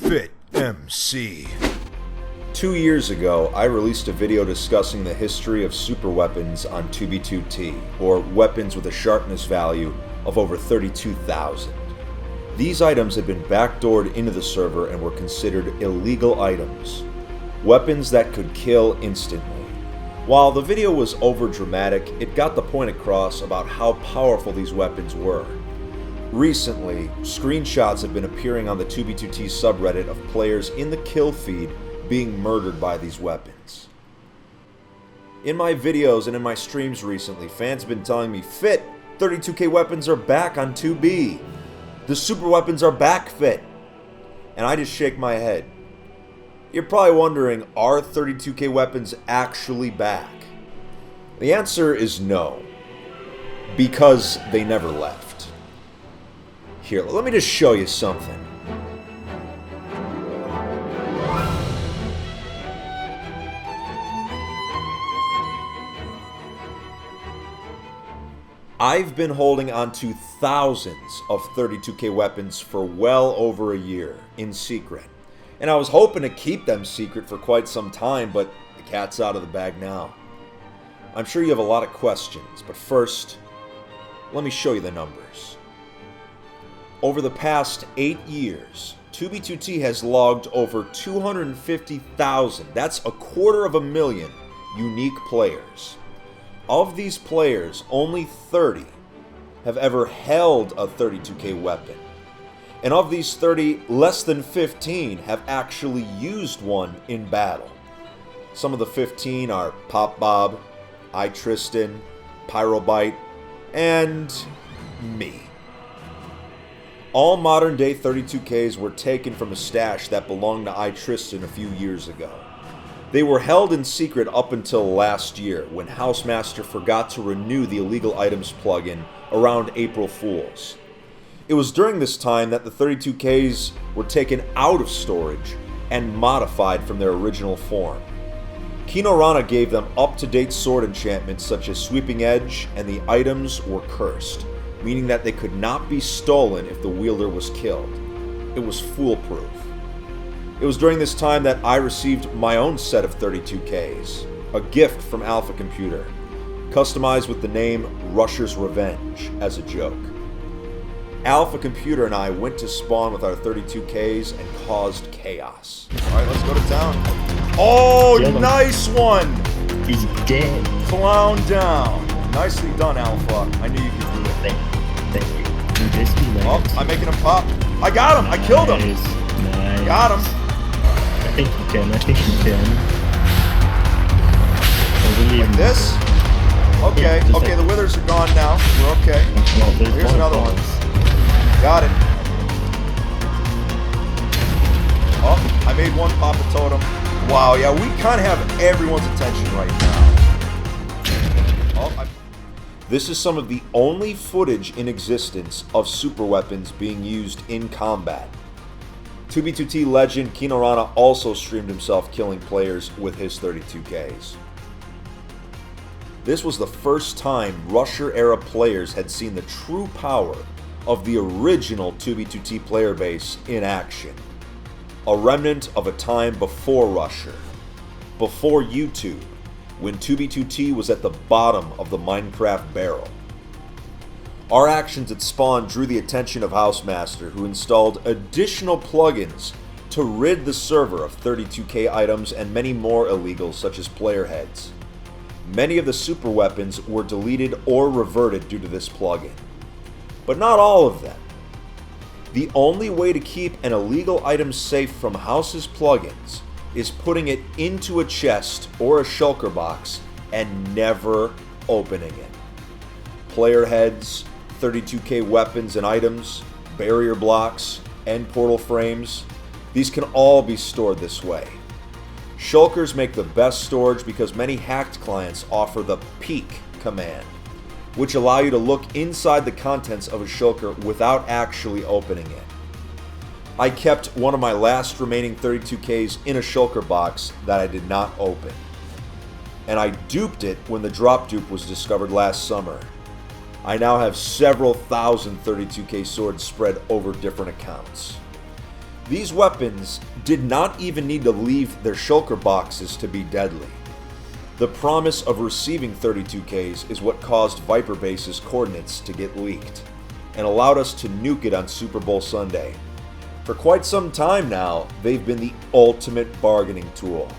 FitMC. 2 years ago, I released a video discussing the history of superweapons on 2B2T, or weapons with a sharpness value of over 32,000. These items had been backdoored into the server and were considered illegal items. Weapons that could kill instantly. While the video was over-dramatic, it got the point across about how powerful these weapons were. Recently, screenshots have been appearing on the 2B2T subreddit of players in the kill feed being murdered by these weapons. In my videos and in my streams recently, fans have been telling me, Fit, 32K weapons are back on 2B. The super weapons are back, Fit. And I just shake my head. You're probably wondering, are 32K weapons actually back? The answer is no. Because they never left. Here, let me just show you something. I've been holding on to thousands of 32K weapons for well over a year, in secret. And I was hoping to keep them secret for quite some time, but the cat's out of the bag now. I'm sure you have a lot of questions, but first, let me show you the numbers. Over the past 8 years, 2B2T has logged over 250,000, that's 250,000 unique players. Of these players, only 30 have ever held a 32K weapon. And of these 30, less than 15 have actually used one in battle. Some of the 15 are Pop Bob, Tristan, Pyrobite, and me. All modern day 32Ks were taken from a stash that belonged to Tristan a few years ago. They were held in secret up until last year, when Housemaster forgot to renew the illegal items plugin around April Fools. It was during this time that the 32Ks were taken out of storage and modified from their original form. Kino Rana gave them up-to-date sword enchantments such as Sweeping Edge, and the items were cursed, meaning that they could not be stolen if the wielder was killed. It was foolproof. It was during this time that I received my own set of 32Ks, a gift from Alpha Computer, customized with the name Rusher's Revenge as a joke. Alpha Computer and I went to spawn with our 32Ks and caused chaos. Alright, let's go to town. Oh, nice one! He's dead. Clown down. Nicely done, Alpha. I knew you could do it. Thank you. You just be Oh, I'm making him pop. I got him! I killed him! Nice. Got him! I think you can. Like this? Okay, Yeah, okay, the withers are gone now. We're okay. Well, Here's another one. Got it. Oh, I made one pop a totem. Wow, yeah, we kind of have everyone's attention right now. Oh, This is some of the only footage in existence of super weapons being used in combat. 2B2T legend Kino Rana also streamed himself killing players with his 32Ks. This was the first time Rusher-era players had seen the true power of the original 2B2T player base in action. A remnant of a time before Rusher, before YouTube, when 2B2T was at the bottom of the Minecraft barrel. Our actions at spawn drew the attention of Housemaster, who installed additional plugins to rid the server of 32K items and many more illegals such as player heads. Many of the super weapons were deleted or reverted due to this plugin, but not all of them. The only way to keep an illegal item safe from House's plugins is putting it into a chest or a shulker box and never opening it. Player heads, 32K weapons and items, barrier blocks, end portal frames, these can all be stored this way. Shulkers make the best storage because many hacked clients offer the peek command, which allow you to look inside the contents of a shulker without actually opening it. I kept one of my last remaining 32Ks in a shulker box that I did not open, and I duped it when the drop dupe was discovered last summer. I now have several thousand 32K swords spread over different accounts. These weapons did not even need to leave their shulker boxes to be deadly. The promise of receiving 32Ks is what caused Viper Base's coordinates to get leaked, and allowed us to nuke it on Super Bowl Sunday. For quite some time now, they've been the ultimate bargaining tool.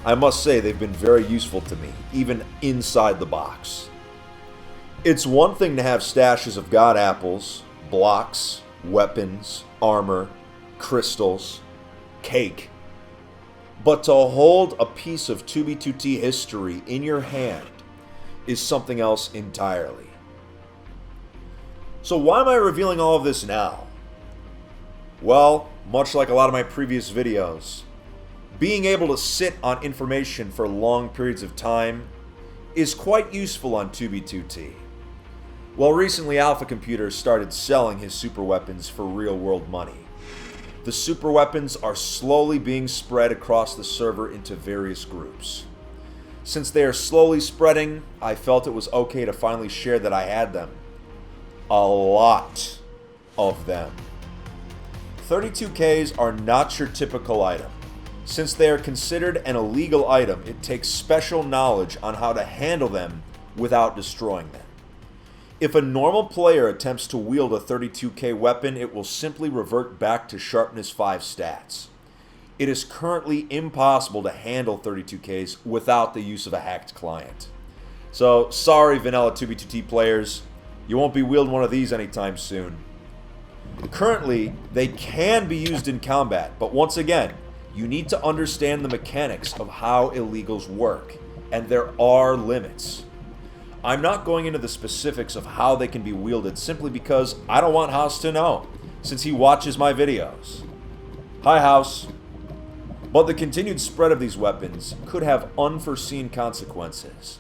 I must say they've been very useful to me, even inside the box. It's one thing to have stashes of god apples, blocks, weapons, armor, crystals, cake, but to hold a piece of 2B2T history in your hand is something else entirely. So why am I revealing all of this now? Well, much like a lot of my previous videos, being able to sit on information for long periods of time is quite useful on 2B2T. Well, recently Alpha Computer started selling his superweapons for real-world money. The superweapons are slowly being spread across the server into various groups. Since they are slowly spreading, I felt it was okay to finally share that I had them. A lot of them. 32Ks are not your typical item. Since they are considered an illegal item, it takes special knowledge on how to handle them without destroying them. If a normal player attempts to wield a 32K weapon, it will simply revert back to Sharpness 5 stats. It is currently impossible to handle 32Ks without the use of a hacked client. So, sorry vanilla 2B2T players, you won't be wielding one of these anytime soon. Currently, they can be used in combat, but once again, you need to understand the mechanics of how illegals work, and there are limits. I'm not going into the specifics of how they can be wielded simply because I don't want House to know, since he watches my videos. Hi House. But the continued spread of these weapons could have unforeseen consequences.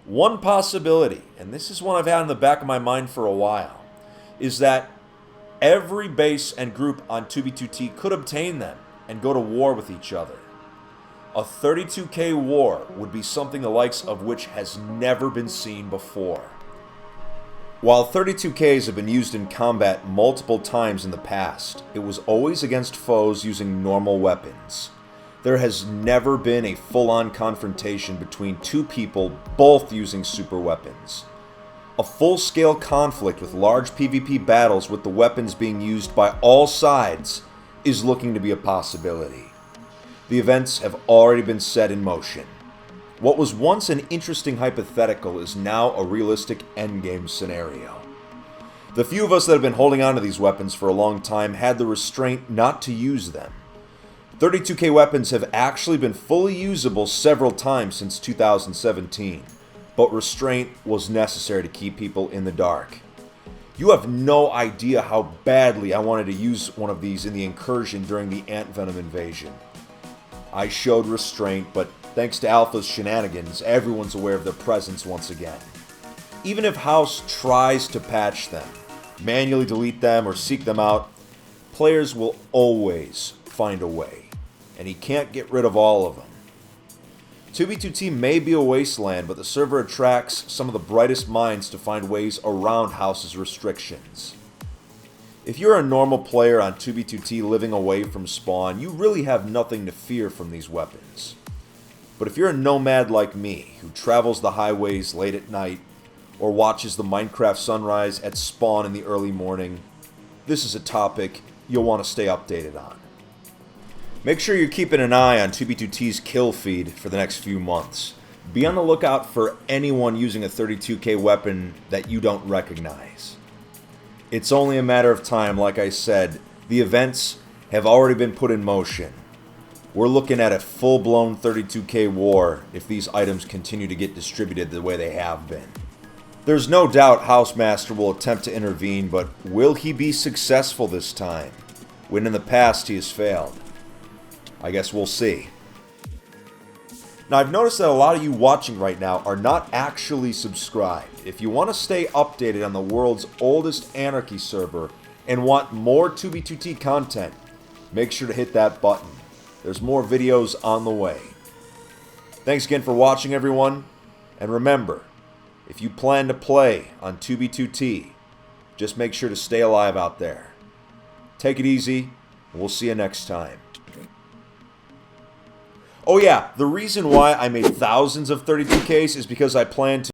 One possibility, and this is one I've had in the back of my mind for a while, is that every base and group on 2B2T could obtain them and go to war with each other. A 32K war would be something the likes of which has never been seen before. While 32Ks have been used in combat multiple times in the past, it was always against foes using normal weapons. There has never been a full-on confrontation between two people both using super weapons. A full-scale conflict with large PvP battles with the weapons being used by all sides is looking to be a possibility. The events have already been set in motion. What was once an interesting hypothetical is now a realistic endgame scenario. The few of us that have been holding on to these weapons for a long time had the restraint not to use them. 32K weapons have actually been fully usable several times since 2017, but restraint was necessary to keep people in the dark. You have no idea how badly I wanted to use one of these in the incursion during the Ant Venom invasion. I showed restraint, but thanks to Alpha's shenanigans, everyone's aware of their presence once again. Even if House tries to patch them, manually delete them, or seek them out, players will always find a way, and he can't get rid of all of them. 2B2T may be a wasteland, but the server attracts some of the brightest minds to find ways around House's restrictions. If you're a normal player on 2B2T living away from spawn, you really have nothing to fear from these weapons. But if you're a nomad like me, who travels the highways late at night, or watches the Minecraft sunrise at spawn in the early morning, this is a topic you'll want to stay updated on. Make sure you're keeping an eye on 2B2T's kill feed for the next few months. Be on the lookout for anyone using a 32K weapon that you don't recognize. It's only a matter of time, like I said. The events have already been put in motion. We're looking at a full-blown 32K war if these items continue to get distributed the way they have been. There's no doubt Housemaster will attempt to intervene, but will he be successful this time, when in the past he has failed? I guess we'll see. Now, I've noticed that a lot of you watching right now are not actually subscribed. If you want to stay updated on the world's oldest Anarchy server and want more 2B2T content, make sure to hit that button. There's more videos on the way. Thanks again for watching, everyone. And remember, if you plan to play on 2B2T, just make sure to stay alive out there. Take it easy. We'll see you next time. Oh yeah, the reason why I made thousands of 32Ks is because I plan to